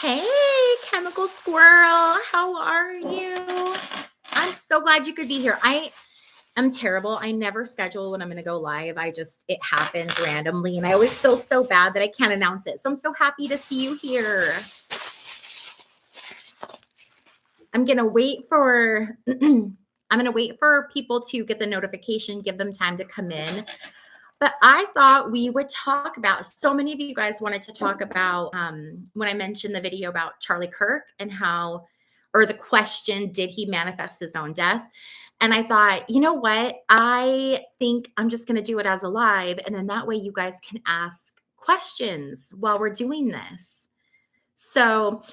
Hey, chemical squirrel. How are you? I'm so glad you could be here. I'm terrible. I never schedule when I'm going to go live. It happens randomly. And I always feel so bad that I can't announce it. So I'm so happy to see you here. I'm going to wait for. I'm going to wait for people to get the notification, give them time to come in. But I thought we would talk about, so many of you guys wanted to talk about when I mentioned the video about Charlie Kirk and or the question, did he manifest his own death? And I thought, you know what? I think I'm just going to do it as a live. And then that way you guys can ask questions while we're doing this. So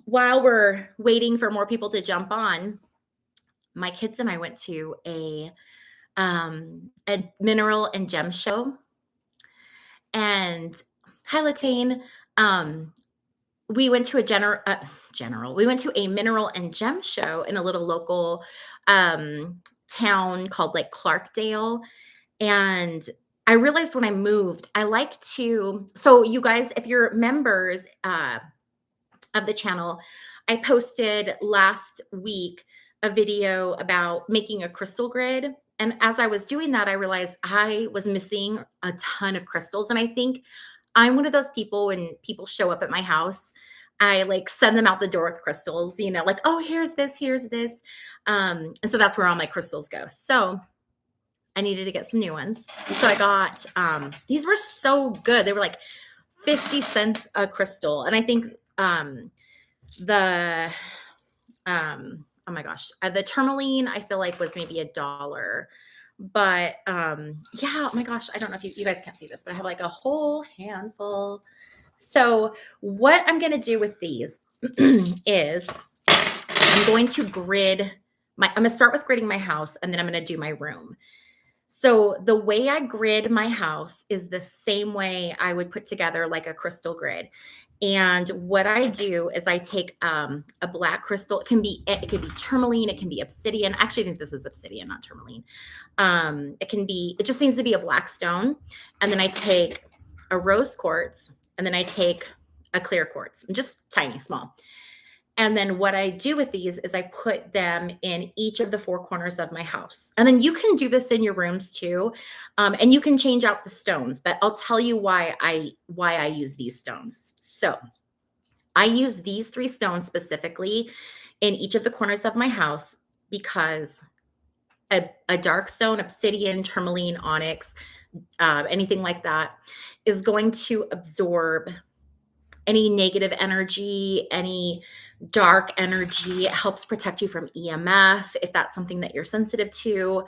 while we're waiting for more people to jump on, my kids and I went to a mineral and gem show. And hi, Latane. We went to we went to a mineral and gem show in a little local town called like Clarkdale. And I realized when I moved, so you guys, if you're members of the channel, I posted last week a video about making a crystal grid. And as I was doing that, I realized I was missing a ton of crystals. And I think I'm one of those people, when people show up at my house, I like send them out the door with crystals, like, oh, here's this, here's this. And so that's where all my crystals go. So I needed to get some new ones. So I got, these were so good. They were like 50 cents a crystal. And I think oh my gosh, the tourmaline I feel like was maybe $1. But yeah, oh my gosh, I don't know if you guys can't see this, but I have like a whole handful. So what I'm going to do with these is I'm going to I'm going to start with gridding my house, and then I'm going to do my room. So the way I grid my house is the same way I would put together like a crystal grid. And what I do is I take a black crystal. It can be tourmaline. It can be obsidian. Actually, I think this is obsidian, not tourmaline. It just needs to be a black stone. And then I take a rose quartz, and then I take a clear quartz, just tiny, small. And then what I do with these is I put them in each of the 4 corners of my house. And then you can do this in your rooms too. And you can change out the stones, but I'll tell you why I use these stones. So I use these 3 stones specifically in each of the corners of my house because a dark stone, obsidian, tourmaline, onyx, anything like that is going to absorb any negative energy, any dark energy. It helps protect you from EMF if that's something that you're sensitive to.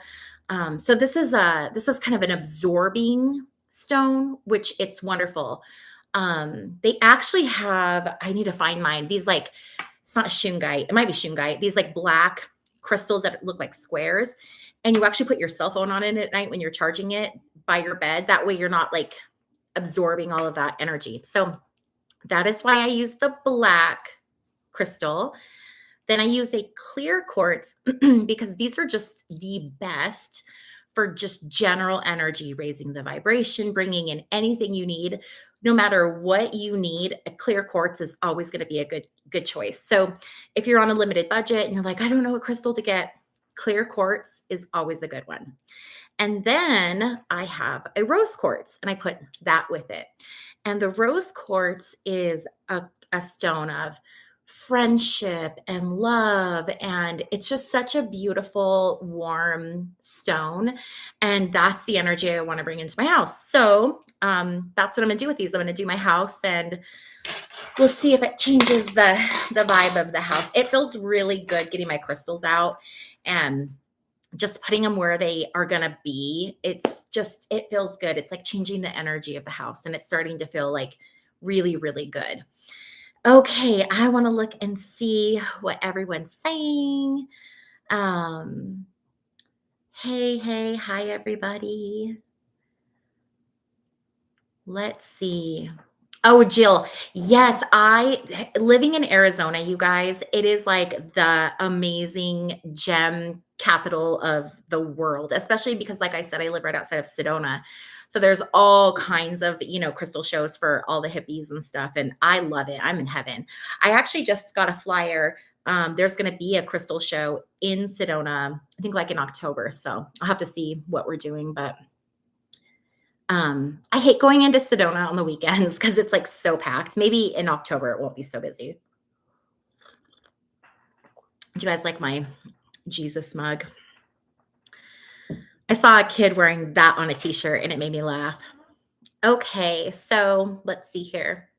So this is kind of an absorbing stone, which it's wonderful. They actually have, I need to find mine. These it's not shungite. It might be shungite. These like black crystals that look like squares. And you actually put your cell phone on it at night when you're charging it by your bed. That way you're not like absorbing all of that energy. So that is why I use the black crystal. Then I use a clear quartz because these are just the best for just general energy, raising the vibration, bringing in anything you need. No matter what you need, a clear quartz is always going to be a good choice. So if you're on a limited budget and you're like, I don't know what crystal to get, clear quartz is always a good one. And then I have a rose quartz, and I put that with it. And the rose quartz is a stone of friendship and love. And it's just such a beautiful, warm stone. And that's the energy I want to bring into my house. So that's what I'm going to do with these. I'm going to do my house, and we'll see if it changes the vibe of the house. It feels really good getting my crystals out and just putting them where they are going to be. It feels good. It's like changing the energy of the house, and it's starting to feel like really, really good. Okay. I want to look and see what everyone's saying. Hey, hi, everybody. Let's see. Oh, Jill. Yes, living in Arizona, you guys, it is like the amazing gem capital of the world, especially because, like I said, I live right outside of Sedona. So there's all kinds of, crystal shows for all the hippies and stuff. And I love it. I'm in heaven. I actually just got a flyer. There's going to be a crystal show in Sedona, I think like in October. So I'll have to see what we're doing. But I hate going into Sedona on the weekends because it's like so packed. Maybe in October it won't be so busy. Do you guys like my Jesus mug? I saw a kid wearing that on a t-shirt and it made me laugh. Okay, so let's see here.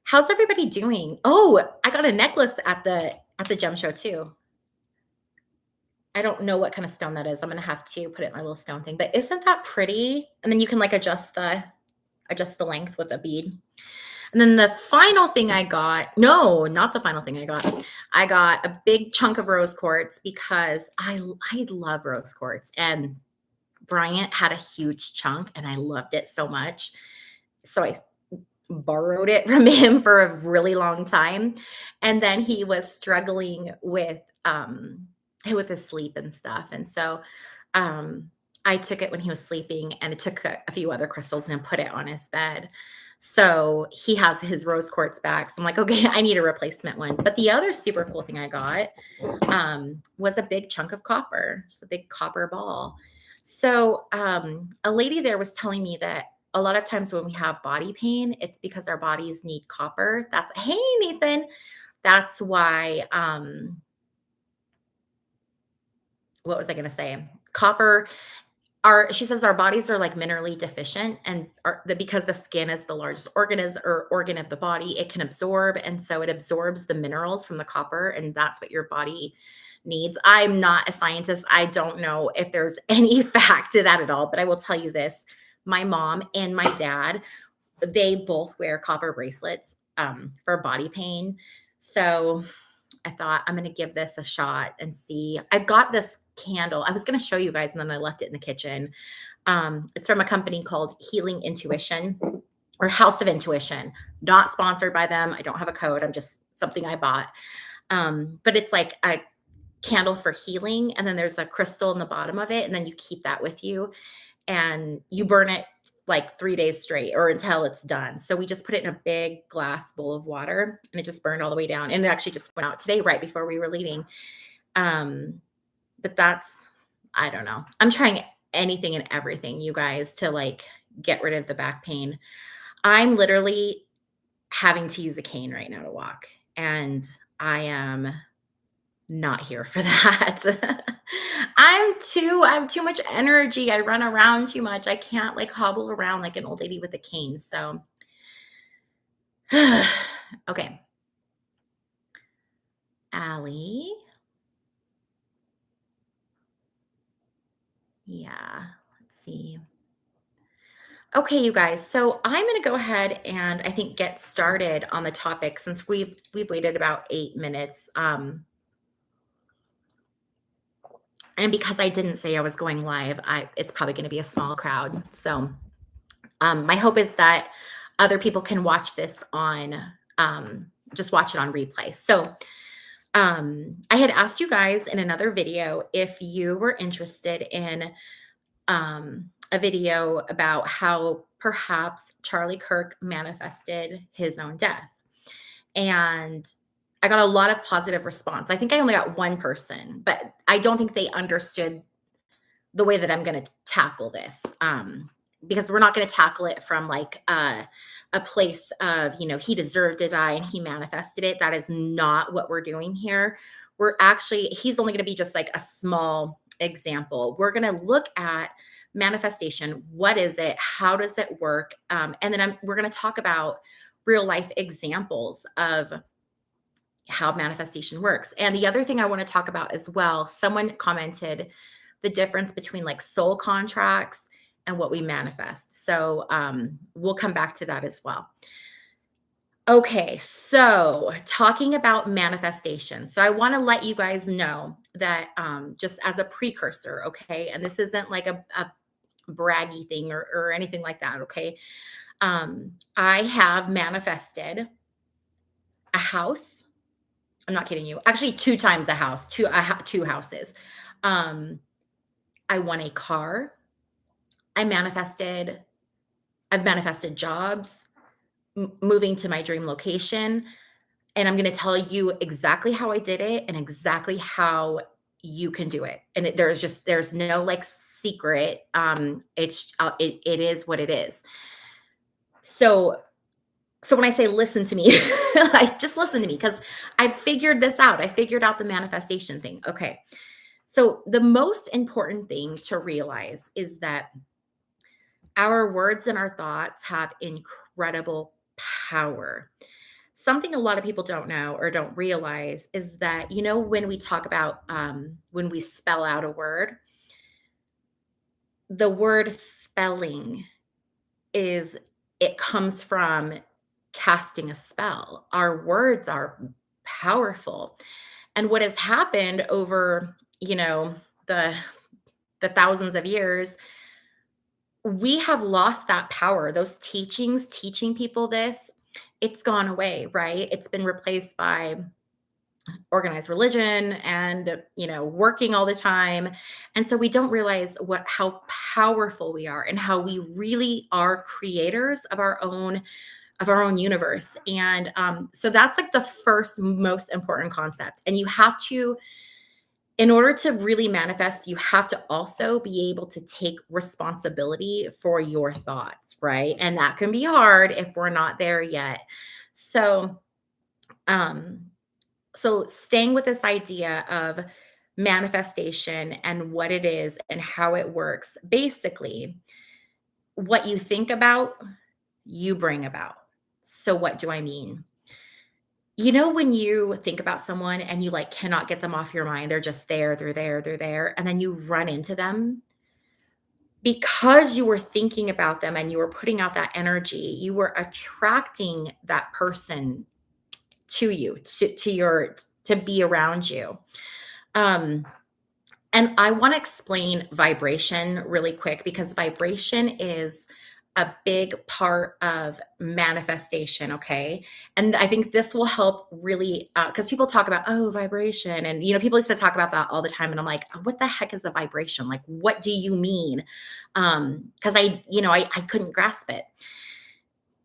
How's everybody doing? Oh, I got a necklace at the gem show too. I don't know what kind of stone that is. I'm gonna have to put it in my little stone thing, but isn't that pretty? And then you can like adjust the length with a bead. And then the final thing I got, no, not the final thing I got a big chunk of rose quartz because I love rose quartz. And Bryant had a huge chunk and I loved it so much. So I borrowed it from him for a really long time. And then he was struggling with his sleep and stuff. And so I took it when he was sleeping and it took a few other crystals and put it on his bed. So he has his rose quartz back. So I'm like, okay, I need a replacement one. But the other super cool thing I got was a big chunk of copper, just a big copper ball. So a lady there was telling me that a lot of times when we have body pain, it's because our bodies need copper. Hey, Nathan, that's why, what was I going to say? Copper she says our bodies are like minerally deficient and because the skin is the largest organ of the body, it can absorb. And so it absorbs the minerals from the copper and that's what your body needs. I'm not a scientist. I don't know if there's any fact to that at all, but I will tell you this. My mom and my dad, they both wear copper bracelets for body pain. So I thought I'm going to give this a shot and see. I've got this candle. I was going to show you guys and then I left it in the kitchen. It's from a company called Healing Intuition or House of Intuition. Not sponsored by them. I don't have a code. I'm just something I bought. But it's like a candle for healing. And then there's a crystal in the bottom of it. And then you keep that with you and you burn it like 3 days straight or until it's done. So we just put it in a big glass bowl of water and it just burned all the way down. And it actually just went out today, right before we were leaving. But I don't know. I'm trying anything and everything, you guys, to like get rid of the back pain. I'm literally having to use a cane right now to walk. And I am not here for that. I have too much energy. I run around too much. I can't like hobble around like an old lady with a cane. So, okay. Allie. Yeah, let's see. Okay, you guys. So I'm going to go ahead and I think get started on the topic since we've waited about 8 minutes. And because I didn't say I was going live, it's probably going to be a small crowd. So my hope is that other people can watch this just watch it on replay. So I had asked you guys in another video if you were interested in a video about how perhaps Charlie Kirk manifested his own death. And I got a lot of positive response. I think I only got one person, but I don't think they understood the way that I'm going to tackle this. Because we're not going to tackle it from like a place of, he deserved to die and he manifested it. That is not what we're doing here. He's only going to be just like a small example. We're going to look at manifestation. What is it? How does it work? And then we're going to talk about real life examples of how manifestation works. And the other thing I want to talk about as well, someone commented the difference between like soul contracts and what we manifest. So we'll come back to that as well. Okay, so talking about manifestation. So I want to let you guys know that just as a precursor, okay, and this isn't like a braggy thing or anything like that, okay. I have manifested a house. I'm not kidding you. Actually, 2 times a house, two houses. I won a car. I manifested I've manifested jobs, moving to my dream location, and I'm gonna tell you exactly how I did it and exactly how you can do it. And there's no, like, secret, it is what it is. So so when I say listen to me, like, just listen to me because I figured this out. I figured out the manifestation thing. Okay. So the most important thing to realize is that our words and our thoughts have incredible power. Something a lot of people don't know or don't realize is that, when we talk about when we spell out a word, the word spelling is it comes from casting a spell. Our words are powerful. And what has happened over, the the thousands of years, we have lost that power. Those teachings, teaching people this, it's gone away, right? It's been replaced by organized religion and, working all the time. And so we don't realize how powerful we are and how we really are creators of our own universe. And so that's like the first most important concept. And you have to, in order to really manifest, you have to also be able to take responsibility for your thoughts, right? And that can be hard if we're not there yet. So, um, so staying with this idea of manifestation and what it is and how it works, basically, what you think about, you bring about. So, what do I mean? When you think about someone and you like cannot get them off your mind, they're just there, they're there, and then you run into them because you were thinking about them and you were putting out that energy, you were attracting that person to you, to be around you. Um, And I want to explain vibration really quick because vibration is a big part of manifestation. Okay. And I think this will help really, because people talk about, oh, vibration. And, people used to talk about that all the time. And I'm like, what the heck is a vibration? Like, what do you mean? Because I couldn't grasp it.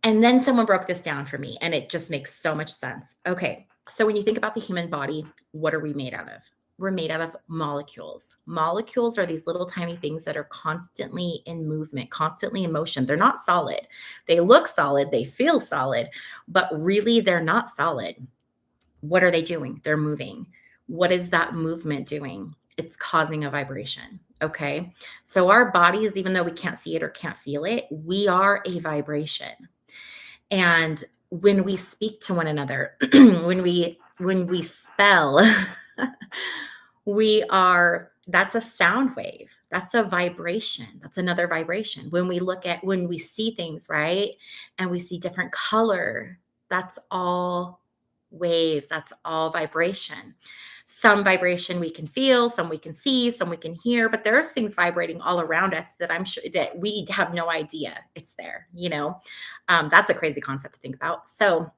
And then someone broke this down for me, and it just makes so much sense. Okay. So when you think about the human body, what are we made out of? We're made out of molecules. Molecules are these little tiny things that are constantly in movement, constantly in motion. They're not solid. They look solid, they feel solid, but really they're not solid. What are they doing? They're moving. What is that movement doing? It's causing a vibration. Okay. So our bodies, even though we can't see it or can't feel it, we are a vibration. And when we speak to one another, when we spell, that's a sound wave. That's a vibration. That's another vibration. When we see things, right? And we see different color, that's all waves. That's all vibration. Some vibration we can feel, some we can see, some we can hear, but there's things vibrating all around us that I'm sure that we have no idea it's there. That's a crazy concept to think about. So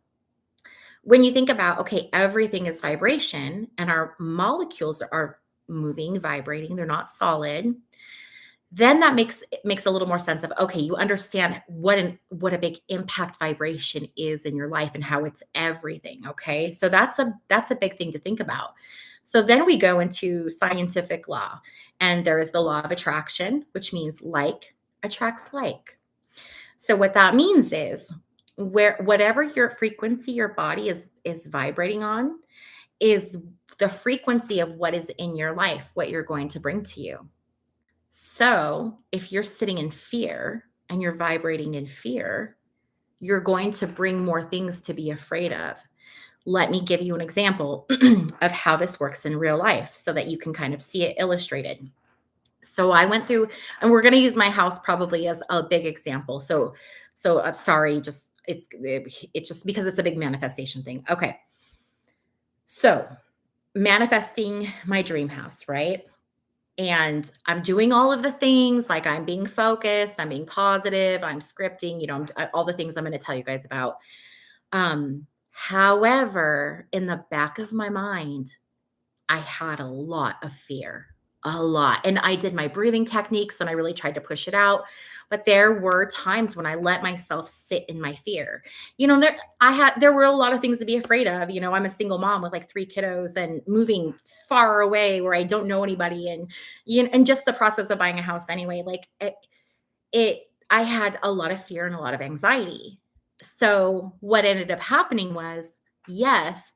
when you think about, okay, everything is vibration and our molecules are moving, vibrating, they're not solid, then that makes a little more sense of, okay, you understand what a big impact vibration is in your life and how it's everything. Okay. So that's a big thing to think about. So then we go into scientific law, and there is the law of attraction, which means like attracts like. So what that means is whatever your frequency your body is vibrating on is the frequency of what is in your life, what you're going to bring to you. So, if you're sitting in fear and you're vibrating in fear, you're going to bring more things to be afraid of. Let me give you an example of how this works in real life so that you can kind of see it illustrated. So I went through, and we're going to use my house probably as a big example. So I'm sorry, just it's just because it's a big manifestation thing. Okay. So, manifesting my dream house, right? And I'm doing all of the things, like I'm being focused, I'm being positive, I'm scripting, all the things I'm going to tell you guys about. However, in the back of my mind, I had a lot of fear. A lot. And I did my breathing techniques and I really tried to push it out. But there were times when I let myself sit in my fear. There were a lot of things to be afraid of. I'm a single mom with like 3 kiddos and moving far away where I don't know anybody, and just the process of buying a house anyway. Like it I had a lot of fear and a lot of anxiety. So what ended up happening was, yes,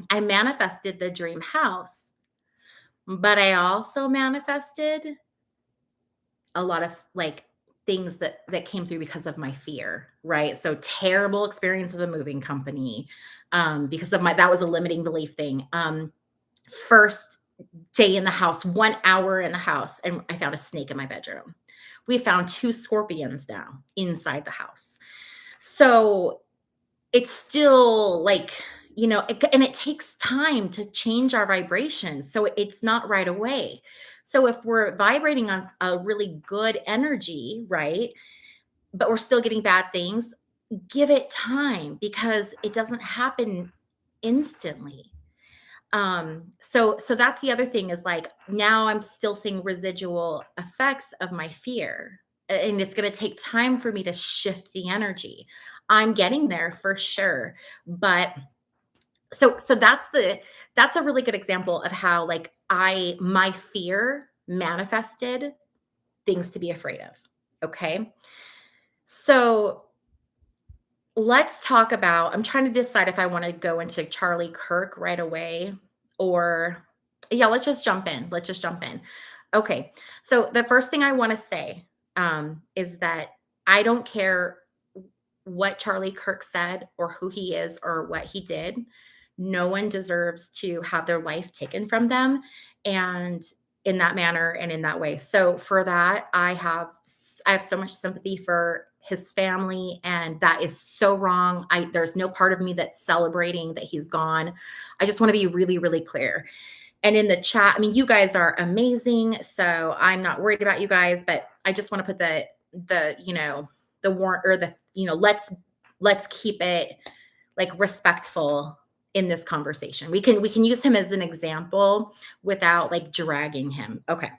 I manifested the dream house, but I also manifested a lot of, like, things that came through because of my fear, right? So terrible experience with a moving company, because of my that was a limiting belief thing. First day in the house, 1 hour in the house, and I found a snake in my bedroom. We found 2 scorpions now inside the house. So it's still like, and it takes time to change our vibration. So it's not right away. So if we're vibrating on a really good energy, right? But we're still getting bad things, give it time because it doesn't happen instantly. So that's the other thing is like now I'm still seeing residual effects of my fear. And it's gonna take time for me to shift the energy. I'm getting there for sure. But so that's a really good example of how like my fear manifested things to be afraid of. Okay. So let's talk about I'm trying to decide if I wanna go into Charlie Kirk right away or yeah, let's just jump in. Let's just jump in. Okay. So the first thing I wanna say, is that I don't care what Charlie Kirk said or who he is or what he did. No one deserves to have their life taken from them and in that manner and in that way. So for that, I have so much sympathy for his family and that is so wrong. There's no part of me that's celebrating that he's gone. I just want to be really really clear. And in the chat, I mean you guys are amazing, so I'm not worried about you guys, but I just want to put the warrant or let's keep it like respectful in this conversation. We can use him as an example without like dragging him. Okay.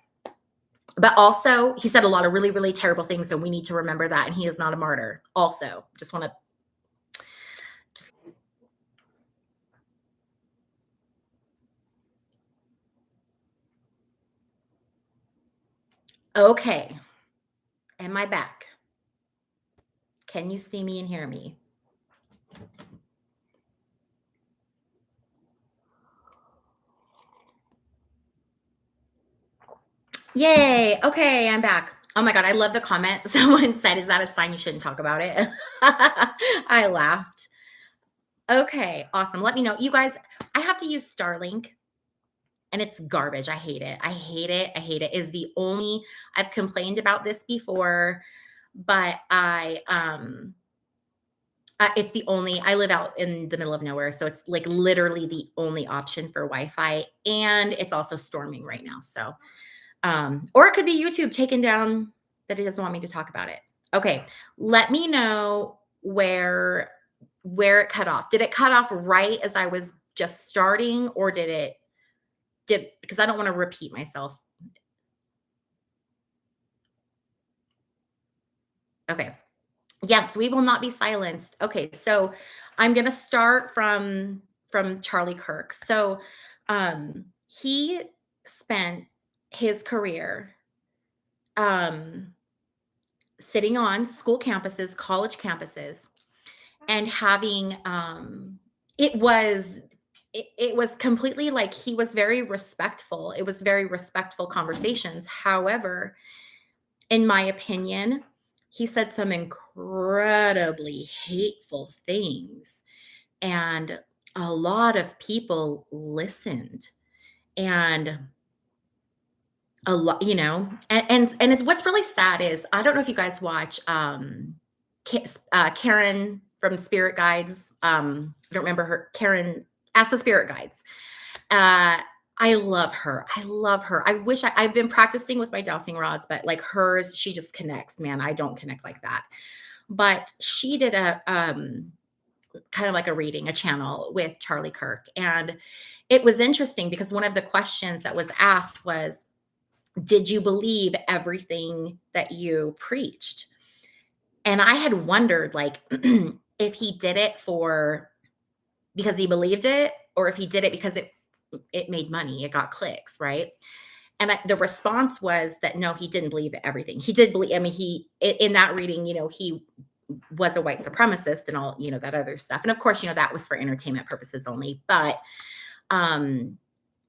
But also, he said a lot of really really terrible things and we need to remember that and he is not a martyr. Also, just want to just okay. Am I back? Can you see me and hear me? Yay. Okay, I'm back. Oh my god, I love the comment. Someone said, "Is that a sign you shouldn't talk about it?" I laughed. Okay, awesome. Let me know. You guys, I have to use Starlink and it's garbage. I hate it. I hate it. I hate it. Is the only I've complained about this before, but it's the only I live out in the middle of nowhere, so it's like literally the only option for Wi-Fi and it's also storming right now. So, or it could be YouTube taken down that he doesn't want me to talk about it. Okay, let me know where it cut off. Did it cut off right as I was just starting, or did because I don't want to repeat myself. Okay. Yes, we will not be silenced. Okay, so I'm gonna start from Charlie Kirk. So he spent his career um sitting on school campuses, college campuses, and having it was it was completely like he was very respectful. It was very respectful conversations. However, in my opinion, he said some incredibly hateful things and a lot of people listened and a lot, and it's what's really sad is I don't know if you guys watch Karen from Spirit Guides. I don't remember her. Karen, Ask the Spirit Guides. Uh, I love her. I love her. I wish I've been practicing with my dowsing rods, but like hers, she just connects, man. I don't connect like that. But she did a kind of like a reading, a channel with Charlie Kirk. And it was interesting because one of the questions that was asked was, Did you believe everything that you preached? And I had wondered, like, if he did it for because he believed it, or if he did it because it made money, it got clicks, right? And the response was that no, he didn't believe everything. He did believe. I mean, in that reading, he was a white supremacist and all, that other stuff. And of course, that was for entertainment purposes only. But um,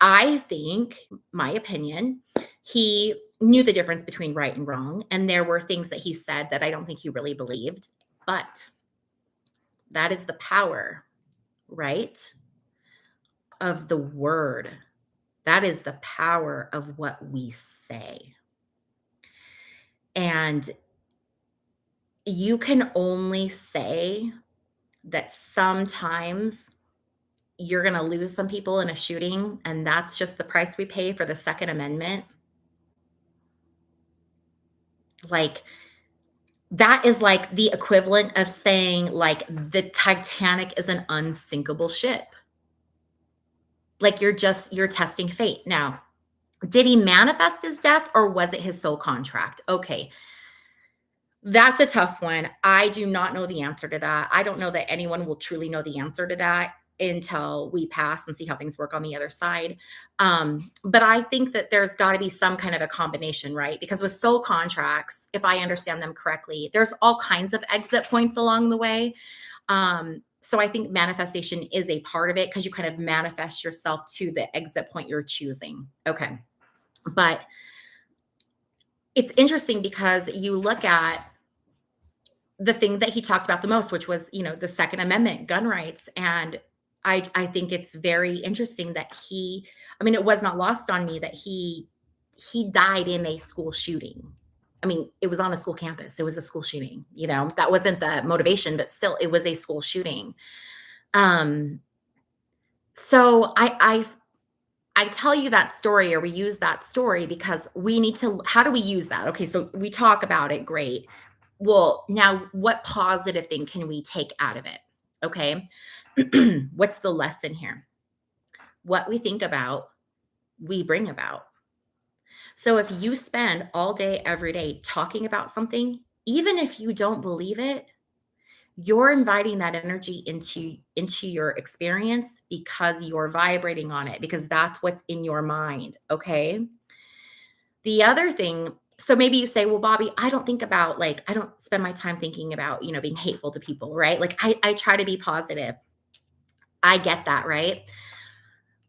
I think, my opinion, he knew the difference between right and wrong. And there were things that he said that I don't think he really believed. But that is the power, right, of the word. That is the power of what we say. And you can only say that sometimes you're going to lose some people in a shooting, and that's just the price we pay for the Second Amendment. Like, that is like the equivalent of saying, like, the Titanic is an unsinkable ship. Like, you're testing fate. Now, did he manifest his death, or was it his soul contract? Okay. That's a tough one. I do not know the answer to that. I don't know that anyone will truly know the answer to that until we pass and see how things work on the other side. But I think that there's got to be some kind of a combination, right? Because with soul contracts, if I understand them correctly, there's all kinds of exit points along the way. So I think manifestation is a part of it, because you kind of manifest yourself to the exit point you're choosing. Okay. But it's interesting because you look at the thing that he talked about the most, which was, the Second Amendment, gun rights. And I think it's very interesting that it was not lost on me that he died in a school shooting. I mean, it was on a school campus. It was a school shooting, that wasn't the motivation, but still it was a school shooting. So I tell you that story, or we use that story, because we need to, how do we use that? Okay. So we talk about it. Great. Well, now what positive thing can we take out of it? Okay. What's the lesson here? What we think about, we bring about. So if you spend all day, every day talking about something, even if you don't believe it, you're inviting that energy into your experience, because you're vibrating on it, because that's what's in your mind. Okay. The other thing, so maybe you say, well, Bobby, I don't think about, like, I don't spend my time thinking about, being hateful to people, right? Like, I try to be positive. I get that, right?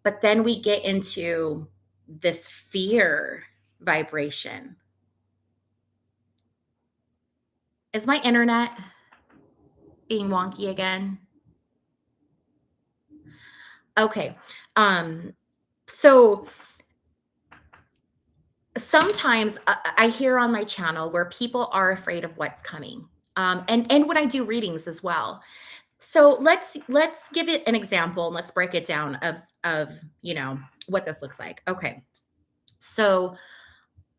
But then we get into this fear vibration. Is my internet being wonky again? Okay. So sometimes I hear on my channel where people are afraid of what's coming. And when I do readings as well. So let's give it an example, and let's break it down of what this looks like. Okay. So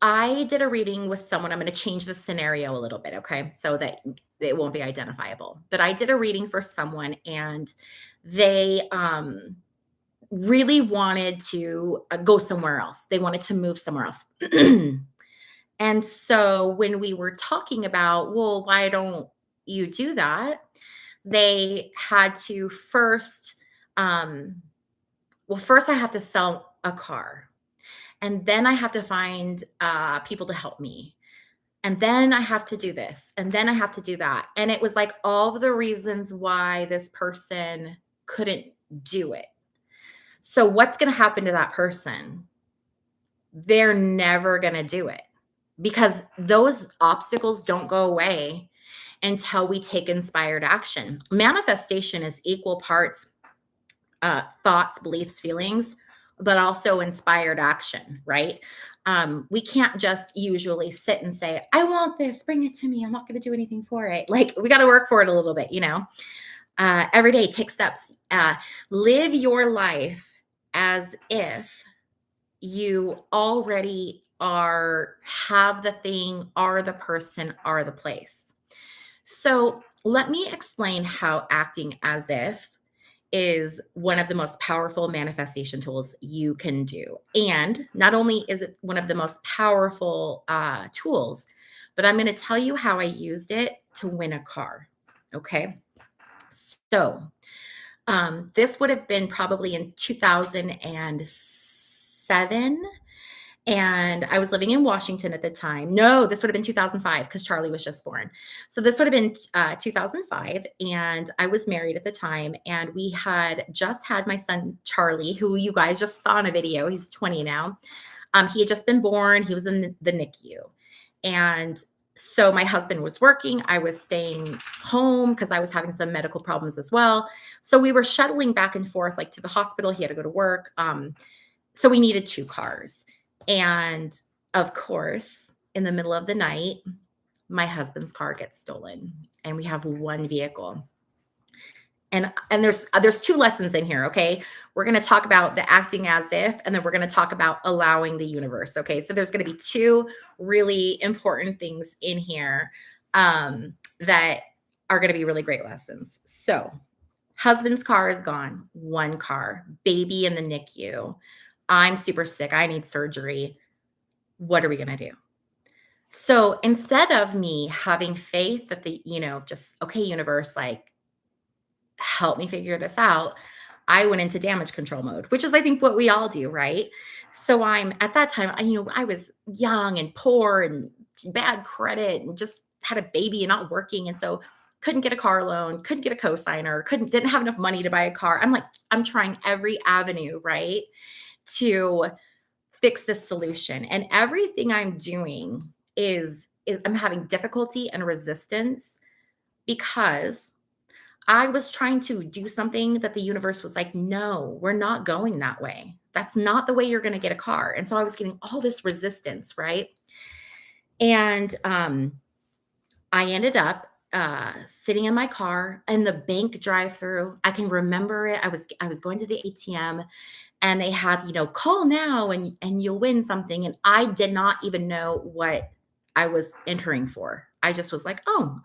I did a reading with someone. I'm going to change the scenario a little bit, okay? So that it won't be identifiable. But I did a reading for someone, and they really wanted to go somewhere else. They wanted to move somewhere else. And so when we were talking about, well, why don't you do that? They had to first, first I have to sell a car. And then I have to find people to help me. And then I have to do this. And then I have to do that. And it was like all of the reasons why this person couldn't do it. So what's going to happen to that person? They're never going to do it, because those obstacles don't go away until we take inspired action. Manifestation is equal parts thoughts, beliefs, feelings, but also inspired action, right? We can't just usually sit and say, I want this, bring it to me. I'm not going to do anything for it. Like, we got to work for it a little bit, every day, take steps, live your life as if you already have the thing, are the person, are the place. So let me explain how acting as if is one of the most powerful manifestation tools you can do. And not only is it one of the most powerful tools, but I'm going to tell you how I used it to win a car. Okay. So this would have been probably in 2007. And I was living in Washington at the time. No, this would have been 2005 because Charlie was just born. So this would have been 2005. And I was married at the time. And we had just had my son, Charlie, who you guys just saw in a video. He's 20 now. He had just been born. He was in the NICU. And so my husband was working. I was staying home because I was having some medical problems as well. So we were shuttling back and forth, like to the hospital. He had to go to work. So we needed 2 cars. And of course, in the middle of the night, my husband's car gets stolen and we have 1 vehicle. And there's 2 lessons in here, okay? We're going to talk about the acting as if, and then we're going to talk about allowing the universe, okay? So there's going to be 2 really important things in here that are going to be really great lessons. So husband's car is gone, 1 car, baby in the NICU. I'm super sick. I need surgery. What are we going to do? So instead of me having faith that just, okay, universe, like, help me figure this out, I went into damage control mode, which is, I think, what we all do, right? So I'm at that time, I was young and poor and bad credit and just had a baby and not working. And so couldn't get a car loan, couldn't get a cosigner, didn't have enough money to buy a car. I'm trying every avenue, right, to fix this solution. And everything I'm doing is I'm having difficulty and resistance because I was trying to do something that the universe was like, no, we're not going that way. That's not the way you're going to get a car. And so I was getting all this resistance, right? And I ended up sitting in my car in the bank drive-through. I can remember it. I was going to the ATM and they had, call now and you'll win something. And I did not even know what I was entering for. I just was like, oh,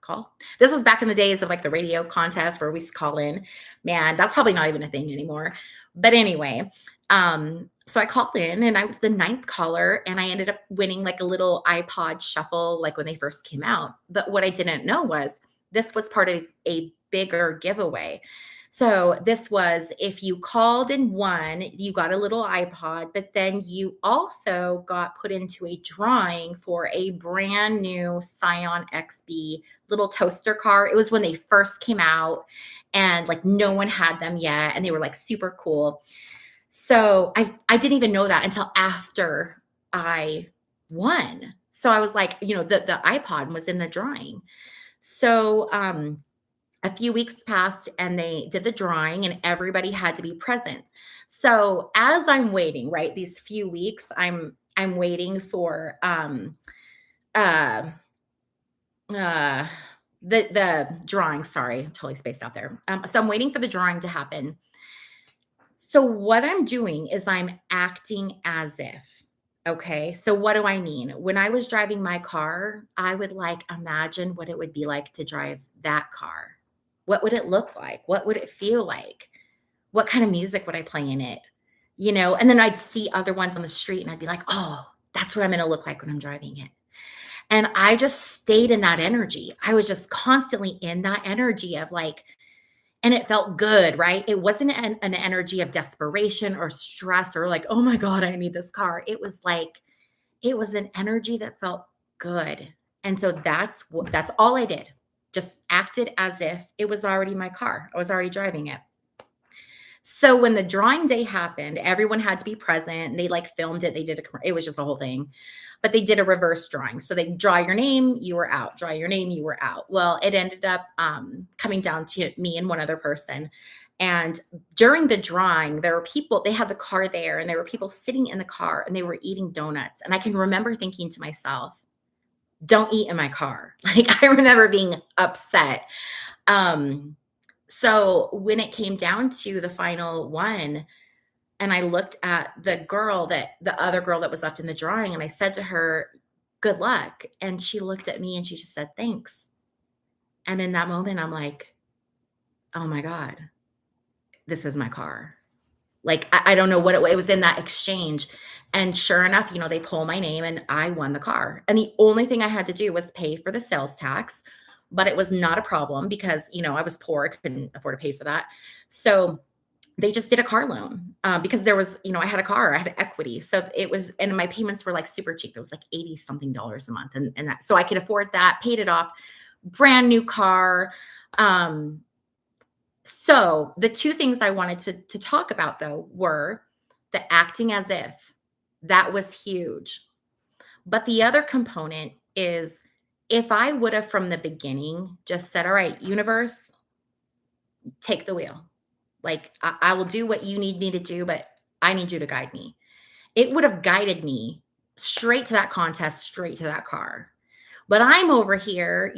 call. This was back in the days of like the radio contest where we used to call in. Man, that's probably not even a thing anymore. But anyway, so I called in and I was the 9th caller and I ended up winning like a little iPod shuffle, like when they first came out. But what I didn't know was this was part of a bigger giveaway. So this was, if you called and won, you got a little iPod, but then you also got put into a drawing for a brand new Scion XB little toaster car. It was when they first came out and like no one had them yet. And they were like super cool. So I didn't even know that until after I won. So I was like, the iPod was in the drawing. So, a few weeks passed and they did the drawing and everybody had to be present. So as I'm waiting, right, these few weeks, I'm waiting for uh the drawing. Sorry, totally spaced out there. So I'm waiting for the drawing to happen. So what I'm doing is I'm acting as if. Okay. So what do I mean? When I was driving my car, I would like imagine what it would be like to drive that car. What would it look like? What would it feel like? What kind of music would I play in it? And then I'd see other ones on the street and I'd be like, oh, that's what I'm going to look like when I'm driving it. And I just stayed in that energy. I was just constantly in that energy of like, and it felt good, right? It wasn't an energy of desperation or stress or like, oh my God, I need this car. It was like, it was an energy that felt good. And so that's all I did. Just acted as if it was already my car. I was already driving it. So when the drawing day happened, everyone had to be present. And they like filmed it. They did it was just a whole thing. But they did a reverse drawing. So they draw your name, you were out. Draw your name, you were out. Well, it ended up coming down to me and one other person. And during the drawing, there were people, they had the car there and there were people sitting in the car and they were eating donuts. And I can remember thinking to myself, don't eat in my car. Like I remember being upset. So when it came down to the final one, and I looked at the other girl that was left in the drawing, and I said to her, good luck. And she looked at me and she just said, thanks. And in that moment, I'm like, oh my God, this is my car. Like, I don't know what it was in that exchange, and sure enough, they pull my name and I won the car, and the only thing I had to do was pay for the sales tax, but it was not a problem because, I was poor, I couldn't afford to pay for that. So, they just did a car loan, because there was I had a car, I had equity, so it was and my payments were, like, super cheap. It was, like, 80 something dollars a month, and that so I could afford that, paid it off, brand new car, um so, the 2 things I wanted to talk about, though, were the acting as if. That was huge. But the other component is if I would have from the beginning just said, "All right, universe, take the wheel. Like, I will do what you need me to do, but I need you to guide me." It would have guided me straight to that contest, straight to that car. But I'm over here,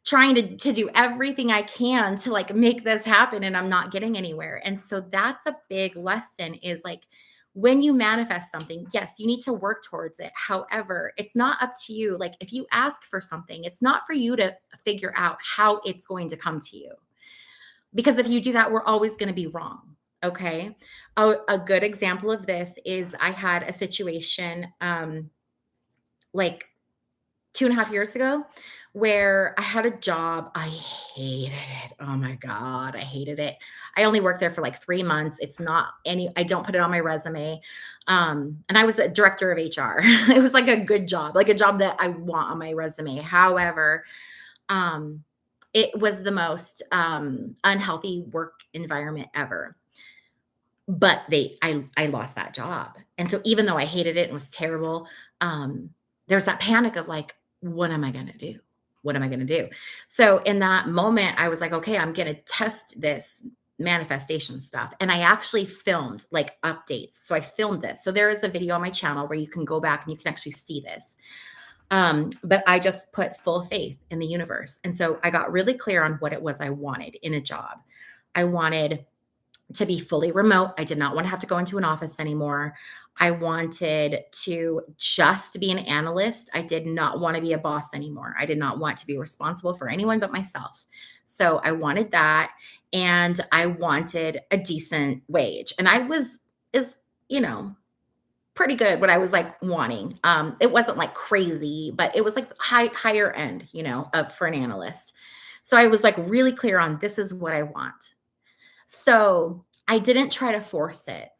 trying to do everything I can to like make this happen and I'm not getting anywhere. And so that's a big lesson is like when you manifest something, yes, you need to work towards it. However, it's not up to you. Like if you ask for something, it's not for you to figure out how it's going to come to you. Because if you do that, we're always going to be wrong. Okay. A good example of this is I had a situation like 2.5 years ago where I had a job. I hated it. Oh my God, I hated it. I only worked there for like 3 months. I don't put it on my resume. And I was a director of HR. It was like a good job, like a job that I want on my resume. However, um, it was the most unhealthy work environment ever. But I lost that job. And so even though I hated it and was terrible, um, there's that panic of like, what am I gonna do? What am I gonna do? So in that moment, I was like, okay, I'm gonna test this manifestation stuff. And I actually filmed like updates. So I filmed this. So there is a video on my channel where you can go back and you can actually see this. But I just put full faith in the universe. And so I got really clear on what it was I wanted in a job. I wanted to be fully remote. I did not want to have to go into an office anymore. I wanted to just be an analyst. I did not want to be a boss anymore. I did not want to be responsible for anyone but myself. So I wanted that. And I wanted a decent wage. And is, pretty good what I was like wanting. It wasn't like crazy, but it was like higher end, for an analyst. So I was like really clear on this is what I want. So I didn't try to force it.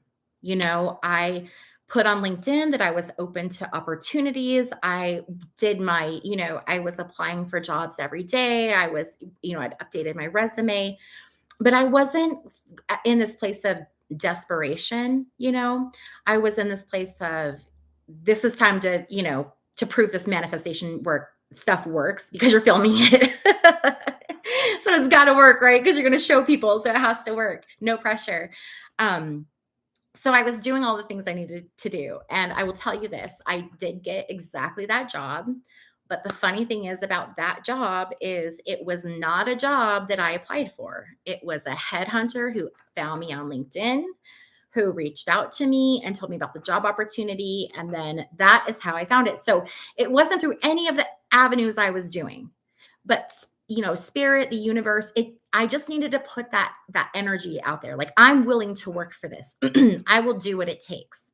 I put on LinkedIn that I was open to opportunities. I did I was applying for jobs every day. I'd updated my resume, but I wasn't in this place of desperation. I was in this place of this is time to prove this manifestation work stuff works because you're filming it. So it's got to work, right? Because you're going to show people. So it has to work. No pressure. Um, so I was doing all the things I needed to do. And I will tell you this, I did get exactly that job. But the funny thing is about that job is it was not a job that I applied for. It was a headhunter who found me on LinkedIn, who reached out to me and told me about the job opportunity. And then that is how I found it. So it wasn't through any of the avenues I was doing, but spirit, the universe, I just needed to put that energy out there. Like I'm willing to work for this. I will do what it takes.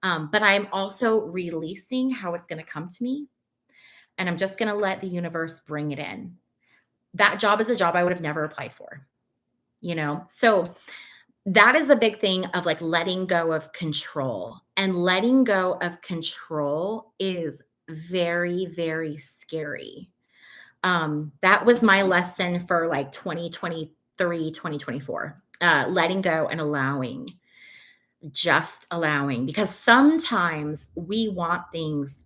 But I'm also releasing how it's going to come to me. And I'm just going to let the universe bring it in. That job is a job I would have never applied for. So that is a big thing of like letting go of control. And letting go of control is very, very scary. That was my lesson for like 2023, 2024. Letting go and just allowing, because sometimes we want things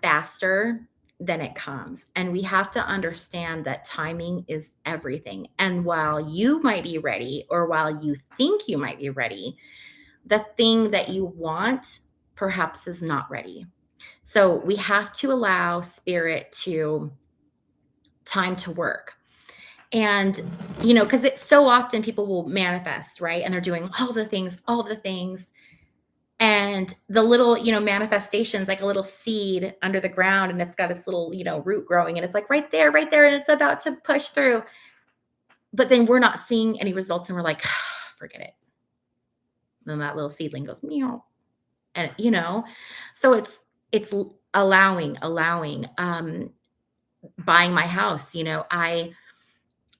faster than it comes. And we have to understand that timing is everything. And while you might be ready, or while you think you might be ready, the thing that you want perhaps is not ready. So we have to allow spirit to time to work. And, because it's so often people will manifest, right? And they're doing all the things. And the little, manifestations, like a little seed under the ground, and it's got its little, root growing, and it's like right there, and it's about to push through. But then we're not seeing any results, and we're like, forget it. Then that little seedling goes meow, and so it's allowing buying my house.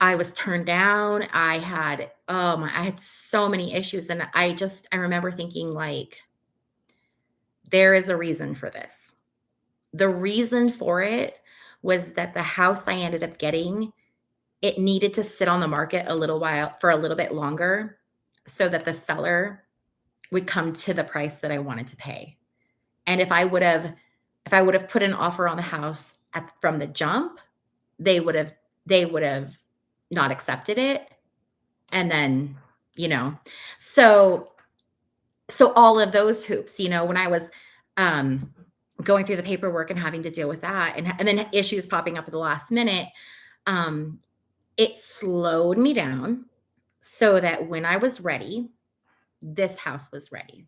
I was turned down. I had so many issues, and I remember thinking, like, there is a reason for this. The reason for it was that the house I ended up getting, it needed to sit on the market a little bit longer, so that the seller would come to the price that I wanted to pay. And if I would have put an offer on the house from the jump, they would have they would have not accepted it. And then, you know, so all of those hoops, when I was um going through the paperwork and having to deal with that, and then issues popping up at the last minute, um it slowed me down so that when I was ready, this house was ready.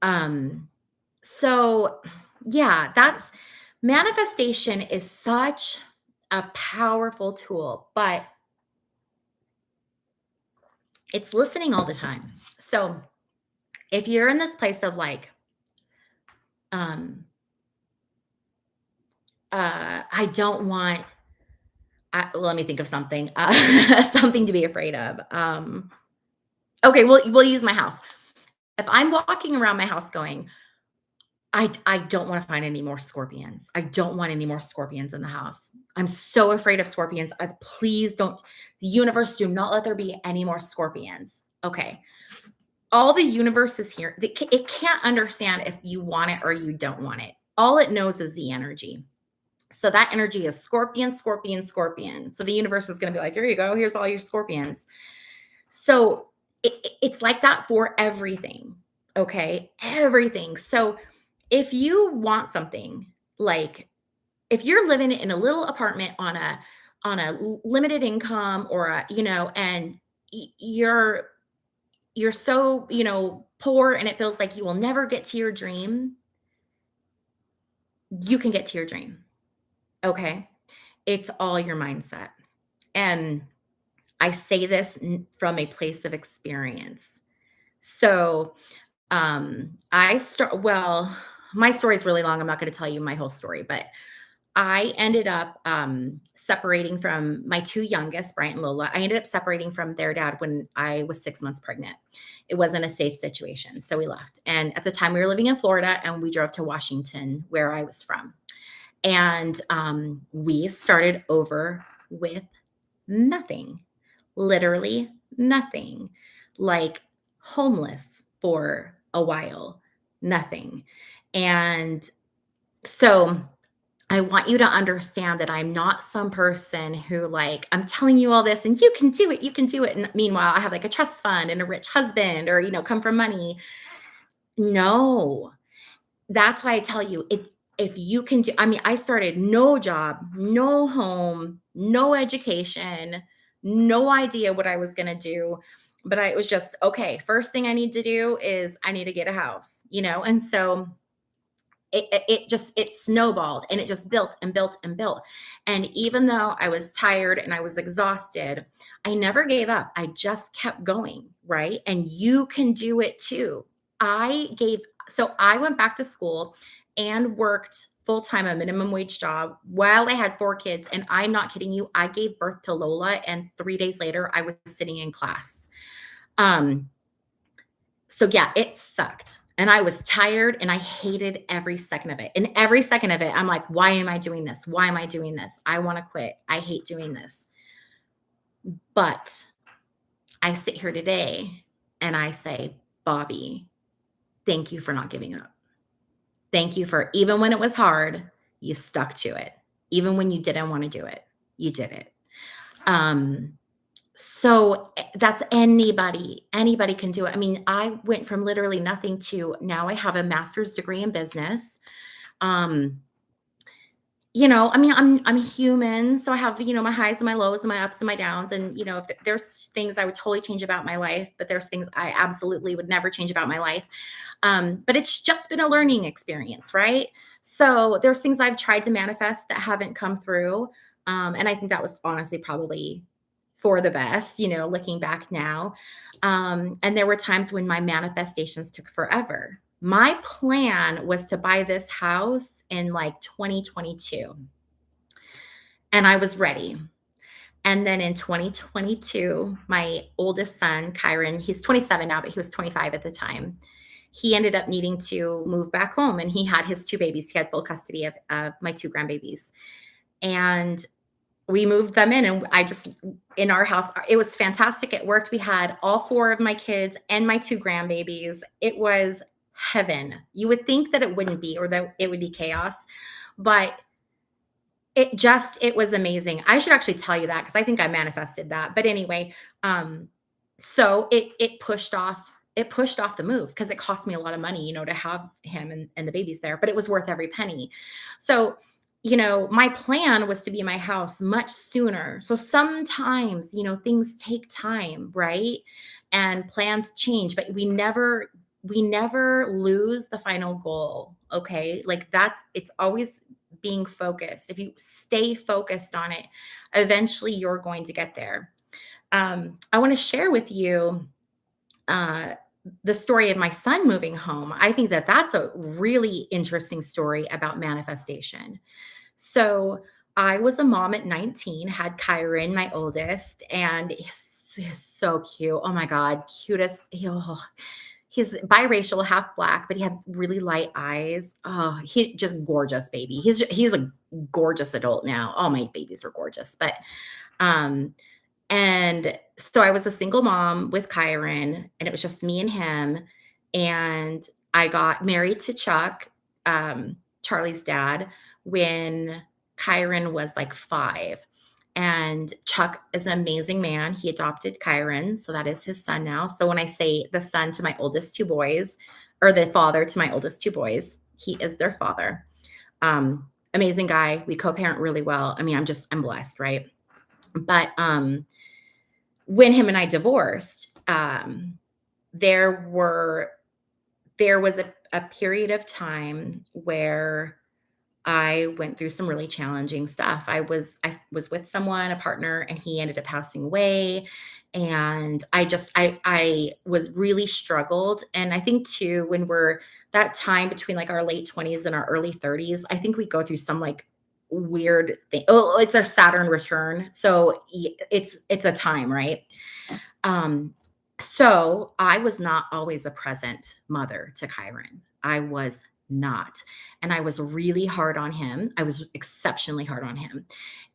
Um so yeah, that's manifestation is such a powerful tool, but it's listening all the time. So if you're in this place of like, um, I don't want, let me think of something, something to be afraid of. Okay, we'll use my house. If I'm walking around my house going, I don't want to find any more scorpions. I don't want any more scorpions in the house. I'm so afraid of scorpions. Please don't, the universe, do not let there be any more scorpions. Okay. All the universe is here. It can't understand if you want it or you don't want it. All it knows is the energy. So that energy is scorpion, scorpion, scorpion. So the universe is going to be like, here you go. Here's all your scorpions. So it's like that for everything. Okay. Everything. So if you want something, like if you're living in a little apartment on a limited income, or and you're so, poor, and it feels like you will never get to your dream, you can get to your dream. Okay. It's all your mindset. And I say this from a place of experience. So, my story is really long. I'm not going to tell you my whole story, but I ended up separating from my two youngest, Bryant and Lola. I ended up separating from their dad when I was 6 months pregnant. It wasn't a safe situation. So we left. And at the time, we were living in Florida, and we drove to Washington, where I was from. And we started over with nothing, literally nothing, like homeless for a while, nothing. And so I want you to understand that I'm not some person who, like, I'm telling you all this and you can do it, you can do it. And meanwhile, I have like a trust fund and a rich husband, or, come from money. No, that's why I tell you, if you can do, I mean, I started no job, no home, no education, no idea what I was going to do. But it was just, okay, first thing I need to do is I need to get a house, and so it snowballed, and it just built and built and built. And even though I was tired and I was exhausted, I never gave up. I just kept going, right? And you can do it too. So I went back to school and worked full time, a minimum wage job, while I had 4 kids. And I'm not kidding you, I gave birth to Lola, and 3 days later, I was sitting in class. So yeah, it sucked. And I was tired, and I hated every second of it. And every second of it, I'm like, why am I doing this? Why am I doing this? I want to quit. I hate doing this. But I sit here today and I say, Bobby, thank you for not giving up. Thank you for, even when it was hard, you stuck to it. Even when you didn't want to do it, you did it. So that's anybody can do it. I mean, I went from literally nothing to now I have a master's degree in business. I mean, I'm human, so I have, my highs and my lows and my ups and my downs. And, if there's things I would totally change about my life, but there's things I absolutely would never change about my life. But it's just been a learning experience, right? So there's things I've tried to manifest that haven't come through. And I think that was honestly probably for the best, looking back now. And there were times when my manifestations took forever. My plan was to buy this house in like 2022, and I was ready. And then in 2022, my oldest son, Kyron, he's 27 now, but he was 25 at the time. He ended up needing to move back home, and he had his two babies. He had full custody of my two grandbabies. And we moved them in, and in our house, it was fantastic. It worked. We had all four of my kids and my two grandbabies. It was heaven. You would think that it wouldn't be, or that it would be chaos, but it was amazing. I should actually tell you that because I think I manifested that. But anyway, so it pushed off the move because it cost me a lot of money, to have him and the babies there, but it was worth every penny. So, my plan was to be in my house much sooner. So sometimes, things take time, right? And plans change, but we never lose the final goal. Okay. Like it's always being focused. If you stay focused on it, eventually you're going to get there. I want to share with you uh, the story of my son moving home. I think that that's a really interesting story about manifestation. So I was a mom at 19, had Kyron, my oldest, and he's so cute. Oh my God, cutest. He's biracial, half black, but he had really light eyes. Oh, he's just gorgeous, baby. He's a gorgeous adult now. All my babies were gorgeous, but um, and so I was a single mom with Kyron, and it was just me and him. And I got married to Chuck, Charlie's dad, when Kyron was like 5. And Chuck is an amazing man. He adopted Kyron, so that is his son now. So when I say the son to my oldest two boys, or the father to my oldest two boys, he is their father. Amazing guy. We co-parent really well. I mean, I'm blessed, right? But when him and I divorced, there were there was a period of time where I went through some really challenging stuff. I was with someone, a partner, and he ended up passing away. And I was really struggled. And I think too, when we're that time between like our late 20s and our early 30s, I think we go through some like weird thing. Oh, it's our Saturn return. So it's a time, right? Um, so I was not always a present mother to Kyron. I was not. And I was really hard on him. I was exceptionally hard on him.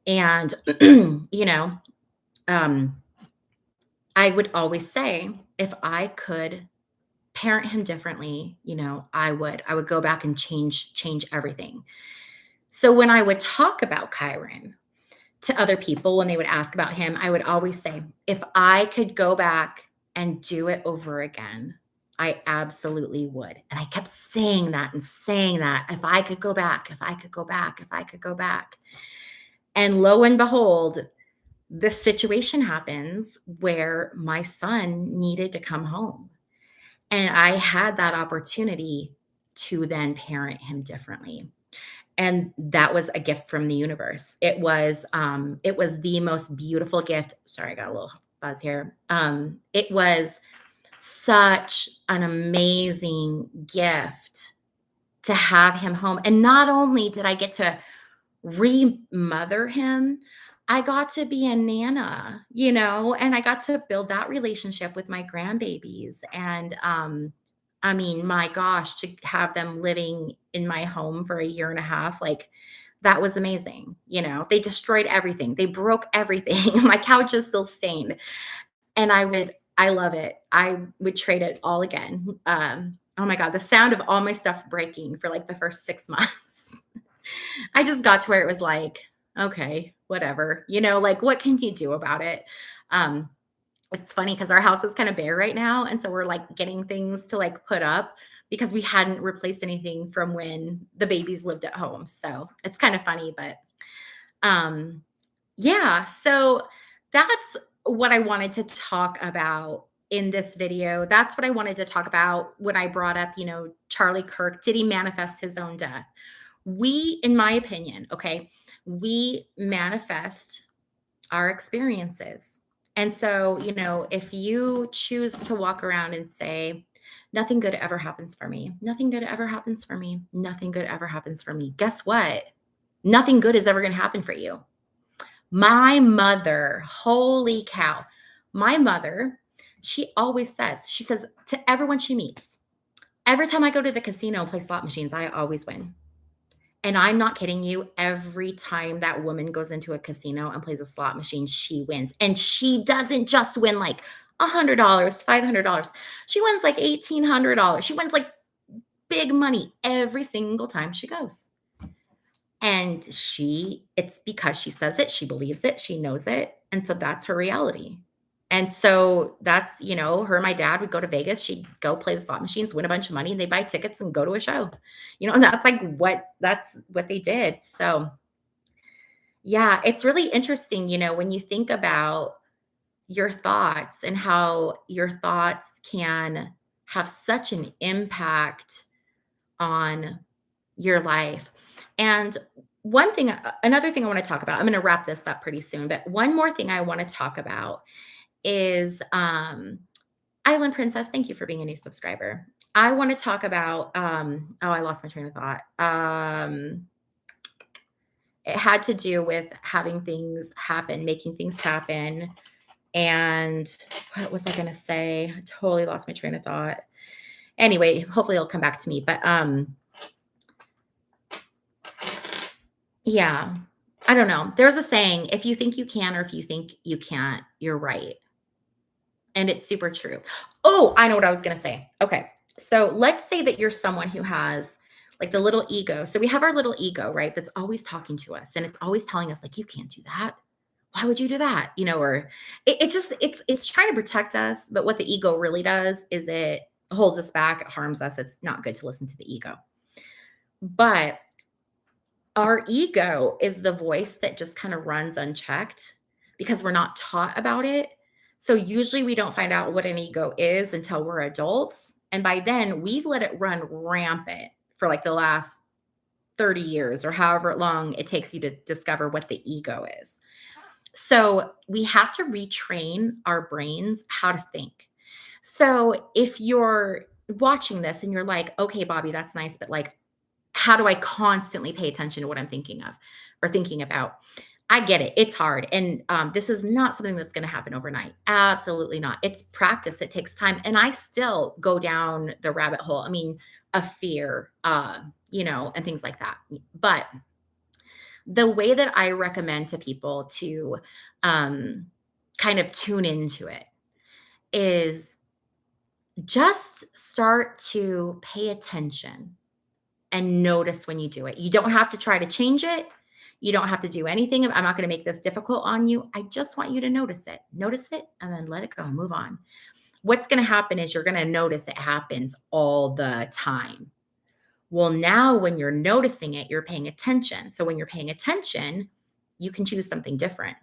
And, um, I would always say, if I could parent him differently, I would go back and change everything. So when I would talk about Kyron to other people, when they would ask about him, I would always say, if I could go back and do it over again, I absolutely would. And I kept saying that and saying that. If I could go back, if I could go back, if I could go back. And lo and behold, this situation happens where my son needed to come home. And I had that opportunity to then parent him differently. And that was a gift from the universe. It was the most beautiful gift. Sorry, I got a little buzz here. It was such an amazing gift to have him home. And not only did I get to remother him, I got to be a nana, and I got to build that relationship with my grandbabies. And I mean, my gosh, to have them living in my home for a year and a half, like that was amazing. They destroyed everything. They broke everything. My couch is still stained. And I love it. I would trade it all again. Oh my God, the sound of all my stuff breaking for like the first 6 months. I just got to where it was like, okay, whatever, like what can you do about it? Um, it's funny because our house is kind of bare right now. And so we're like getting things to like put up because we hadn't replaced anything from when the babies lived at home. So it's kind of funny, but um, yeah, so that's what I wanted to talk about in this video. That's what I wanted to talk about when I brought up, Charlie Kirk. Did he manifest his own death? In my opinion, okay, we manifest our experiences. And so, if you choose to walk around and say, nothing good ever happens for me, nothing good ever happens for me, nothing good ever happens for me, guess what? Nothing good is ever going to happen for you. My mother, holy cow, my mother, she always says, she says to everyone she meets, every time I go to the casino and play slot machines, I always win. And I'm not kidding you, every time that woman goes into a casino and plays a slot machine, she wins. And she doesn't just win like $100, $500. She wins like $1,800. She wins like big money every single time she goes. And it's because she says it, she believes it, she knows it. And so that's her reality. And so that's, her and my dad would go to Vegas. She'd go play the slot machines, win a bunch of money, and they buy tickets and go to a show. And that's what they did. So yeah, it's really interesting, when you think about your thoughts and how your thoughts can have such an impact on your life. And another thing I want to talk about, I'm going to wrap this up pretty soon, but one more thing I want to talk about is Island Princess. Thank you for being a new subscriber. I want to talk about, I lost my train of thought. It had to do with having things happen, making things happen. And what was I going to say? I totally lost my train of thought. Anyway, hopefully it'll come back to me. But yeah, I don't know. There's a saying, if you think you can or if you think you can't, you're right. And it's super true. Oh, I know what I was going to say. Okay. So let's say that you're someone who has like the little ego. So we have our little ego, right? That's always talking to us and it's always telling us like, you can't do that. Why would you do that? Or it's trying to protect us. But what the ego really does is it holds us back. It harms us. It's not good to listen to the ego. But our ego is the voice that just kind of runs unchecked because we're not taught about it. So usually we don't find out what an ego is until we're adults. And by then we've let it run rampant for like the last 30 years or however long it takes you to discover what the ego is. So we have to retrain our brains how to think. So if you're watching this and you're like, okay, Bobby, that's nice, but like, how do I constantly pay attention to what I'm thinking of or thinking about? I get it. It's hard. And this is not something that's going to happen overnight. Absolutely not. It's practice. It takes time. And I still go down the rabbit hole. I mean, of fear, and things like that. But the way that I recommend to people to kind of tune into it is just start to pay attention and notice when you do it. You don't have to try to change it. You don't have to do anything. I'm not going to make this difficult on you. I just want you to notice it. Notice it and then let it go. Move on. What's going to happen is you're going to notice it happens all the time. Well, now when you're noticing it, you're paying attention. So when you're paying attention, you can choose something different.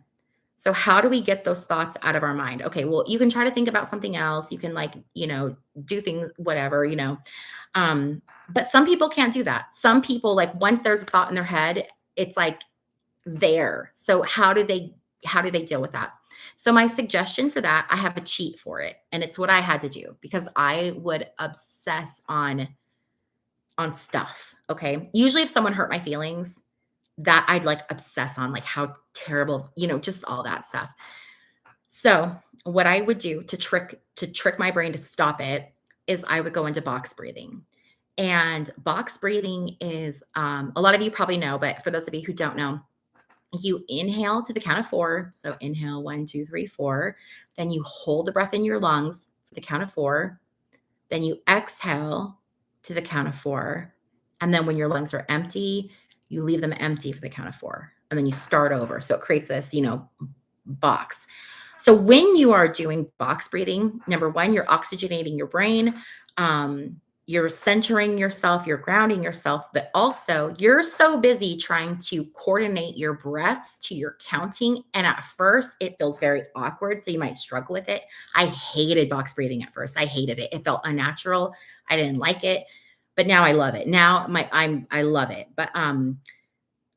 So how do we get those thoughts out of our mind? Okay, well, you can try to think about something else. You can do things, whatever, but some people can't do that. Some people, like once there's a thought in their head, it's like there. So how do they deal with that? So my suggestion for that, I have a cheat for it. And it's what I had to do because I would obsess on stuff. Okay. Usually if someone hurt my feelings, that I'd like obsess on like how terrible, just all that stuff. So what I would do to trick my brain to stop it is I would go into box breathing. And box breathing is a lot of you probably know, but for those of you who don't know, you inhale to the count of 4. So inhale 1, 2, 3, 4. Then you hold the breath in your lungs for the count of 4. Then you exhale to the count of 4. And then when your lungs are empty, you leave them empty for the count of 4. And then you start over. So it creates this, box. So when you are doing box breathing, number 1, you're oxygenating your brain. You're centering yourself, you're grounding yourself, but also you're so busy trying to coordinate your breaths to your counting. And at first it feels very awkward. So you might struggle with it. I hated box breathing at first. I hated it. It felt unnatural. I didn't like it, but now I love it. Now I love it. But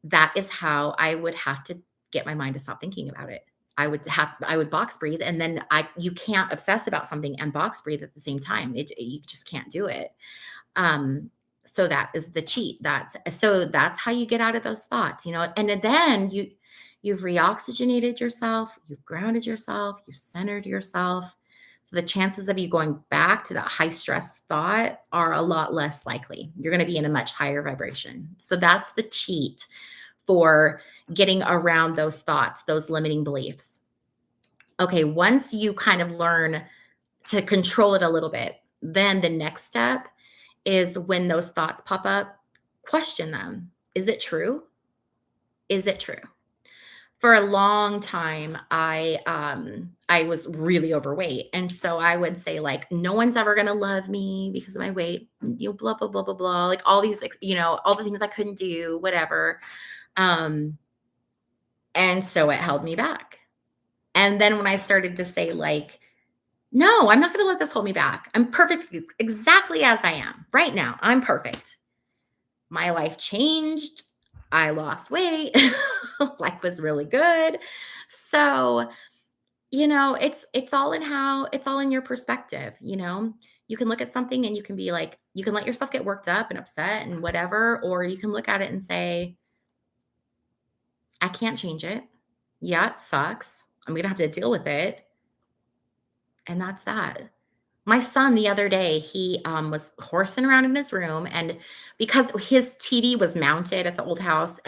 that is how I would have to get my mind to stop thinking about it. I would box breathe, and then you can't obsess about something and box breathe at the same time. You just can't do it. Um, so that is the cheat. That's how you get out of those thoughts, and then you've reoxygenated yourself, you've grounded yourself, you've centered yourself. So the chances of you going back to that high stress thought are a lot less likely. You're going to be in a much higher vibration. So that's the cheat for getting around those thoughts, those limiting beliefs. Okay, once you kind of learn to control it a little bit, then the next step is when those thoughts pop up, question them. Is it true? Is it true? For a long time, I was really overweight, and so I would say, like, "No one's ever gonna love me because of my weight," blah, blah, blah, blah, blah, like, all these, all the things I couldn't do, whatever, um, and so it held me back, and then when I started to say, like, "No, I'm not gonna let this hold me back. I'm perfect exactly as I am right now. I'm perfect." My life changed. I lost weight. Life was really good. So, it's all in your perspective. You can look at something and you can be like, you can let yourself get worked up and upset and whatever, or you can look at it and say, I can't change it. Yeah, it sucks. I'm going to have to deal with it. And that's that. My son the other day, he, was horsing around in his room, and because his TV was mounted at the old house,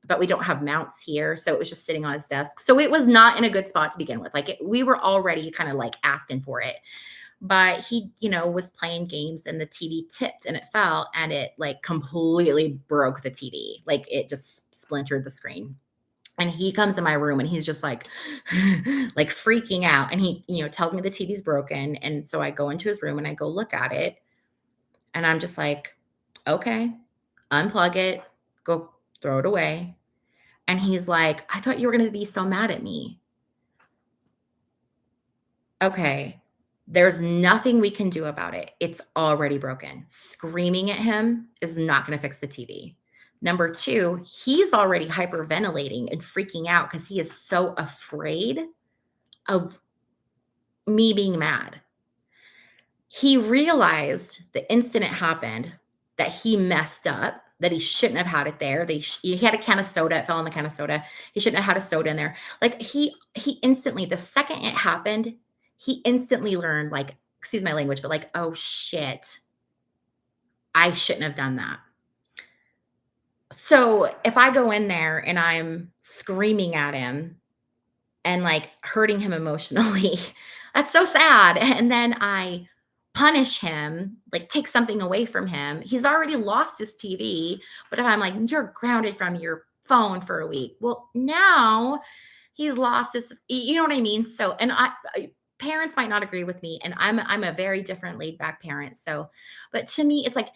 but we don't have mounts here, so it was just sitting on his desk. So it was not in a good spot to begin with. Like, we were already kinda, like, asking for it. But he, was playing games and the TV tipped and it fell and it, like, completely broke the TV. Like, it just splintered the screen. And he comes in my room and he's just like like freaking out, and he, tells me the TV's broken, and so I go into his room and I go look at it, and I'm just like, "Okay, unplug it, go throw it away." And he's like, "I thought you were gonna be so mad at me." Okay, there's nothing we can do about it. It's already broken. Screaming at him is not gonna fix the TV. Number 2, he's already hyperventilating and freaking out because he is so afraid of me being mad. He realized the instant it happened that he messed up, that he shouldn't have had it there. He had a can of soda, it fell in the can of soda. He shouldn't have had a soda in there. Like, he instantly, the second it happened, he instantly learned, like, excuse my language, but, like, "Oh, shit. I shouldn't have done that." So, if I go in there and I'm screaming at him and, like, hurting him emotionally, that's so sad, and then I punish him, like, take something away from him. He's already lost his TV, but if I'm like, "You're grounded from your phone for a week." Well, now he's lost his, you know what I mean? So, and parents might not agree with me, and I'm a very different laid back parent. So, but to me, it's like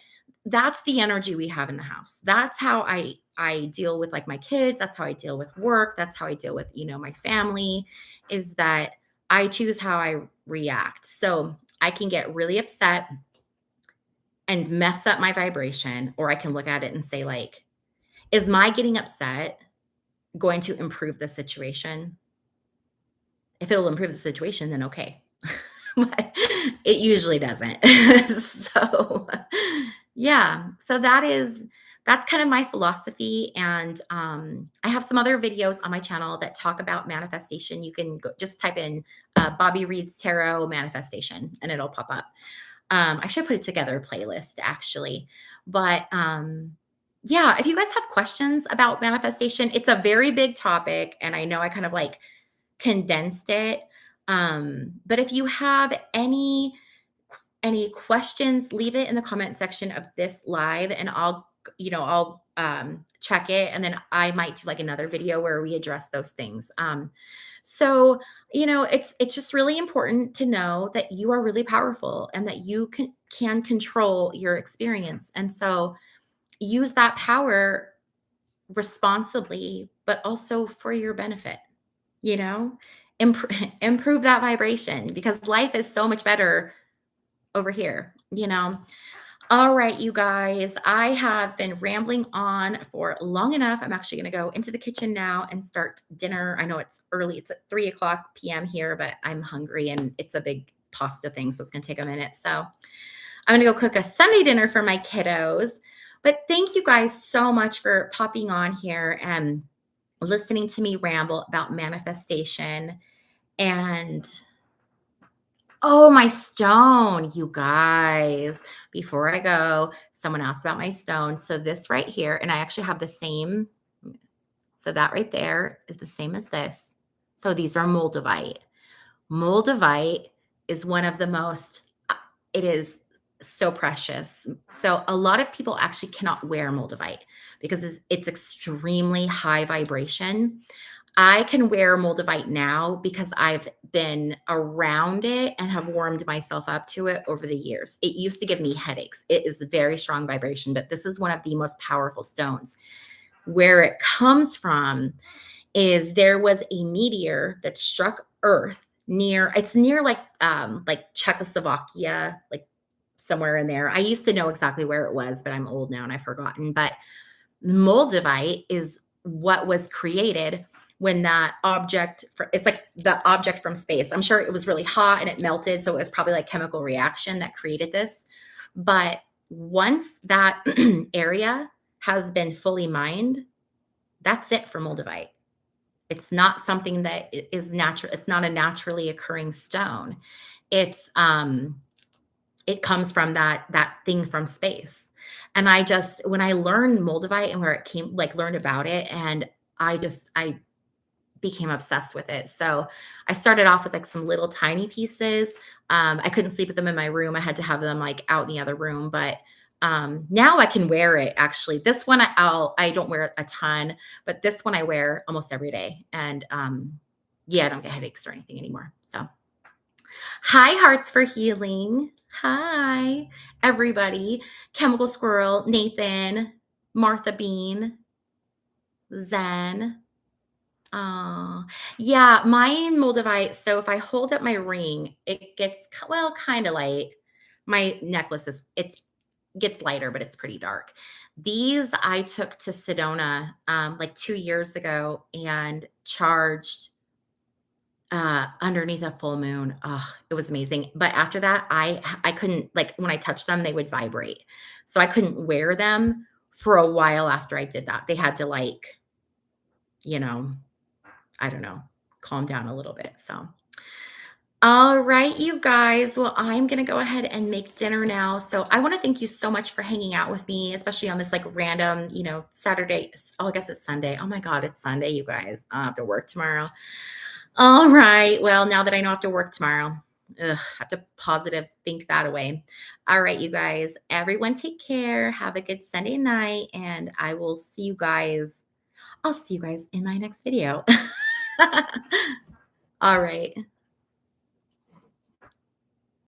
that's the energy we have in the house. That's how I deal with, like, my kids. That's how I deal with work. That's how I deal with, my family. Is that I choose how I react. So I can get really upset and mess up my vibration, or I can look at it and say, like, is my getting upset going to improve the situation? If it'll improve the situation, then okay. But it usually doesn't. So, yeah. So that's kind of my philosophy, and, I have some other videos on my channel that talk about manifestation. You can go just type in, Bobby Reed's Tarot manifestation, and it'll pop up. I should put it together a playlist actually. But, yeah, if you guys have questions about manifestation, it's a very big topic, and I know I kind of, like, condensed it. But if you have any questions, leave it in the comment section of this live, and I'll check it, and then I might do, like, another video where we address those things. So, it's just really important to know that you are really powerful and that you can control your experience. And so use that power responsibly, but also for your benefit, you know? Improve that vibration, because life is so much better over here. All right, you guys, I have been rambling on for long enough. I'm actually going to go into the kitchen now and start dinner. I know it's early, it's at 3 o'clock p.m. here, but I'm hungry and it's a big pasta thing, so it's going to take a minute. So I'm going to go cook a Sunday dinner for my kiddos. But thank you guys so much for popping on here and listening to me ramble about manifestation. And oh, my stone, you guys. Before I go, someone asked about my stone. So this right here, and I actually have the same. So that right there is the same as this. So these are moldavite. Moldavite is one of the most, it is so precious. So a lot of people actually cannot wear moldavite because it's extremely high vibration. I can wear Moldavite now because I've been around it and have warmed myself up to it over the years. It used to give me headaches. It is very strong vibration, but this is one of the most powerful stones. Where it comes from is there was a meteor that struck Earth near, it's near like Czechoslovakia, like somewhere in there. I used to know exactly where it was, but I'm old now and I've forgotten. But Moldavite is what was created when that object it's like the object from space. I'm sure it was really hot and it melted, so it was probably like chemical reaction that created this. But once that area has been fully mined, that's it for Moldavite. It's not something that is natural. It's not a naturally occurring stone. It's it comes from that thing from space. And I just when I learned Moldavite and where it came, like learned about it, and I became obsessed with it. So I started off with like some little tiny pieces. I couldn't sleep with them in my room. I had to have them like out in the other room, but now I can wear it actually. This one I don't wear it a ton, but this one I wear almost every day. And yeah, I don't get headaches or anything anymore. So hi, Hearts for Healing. Hi, everybody. Chemical Squirrel, Nathan, Martha Bean, Zen. Oh, yeah, mine Moldavite. So if I hold up my ring, it gets well, kind of light. My necklace is it's gets lighter, but it's pretty dark. These I took to Sedona like 2 years ago and charged underneath a full moon. Oh, it was amazing. But after that, I couldn't like when I touched them, they would vibrate. So I couldn't wear them for a while after I did that. They had to like, you know, I don't know, calm down a little bit. So all right, you guys. Well, I'm going to go ahead and make dinner now. So I want to thank you so much for hanging out with me, especially on this like random, Saturday. Oh, I guess it's Sunday. Oh my God, it's Sunday, you guys. I have to work tomorrow. All right. Well, now that I know I have to work tomorrow, I have to positive think that away. All right, you guys. Everyone take care. Have a good Sunday night. And I will see you guys. I'll see you guys in my next video. All right.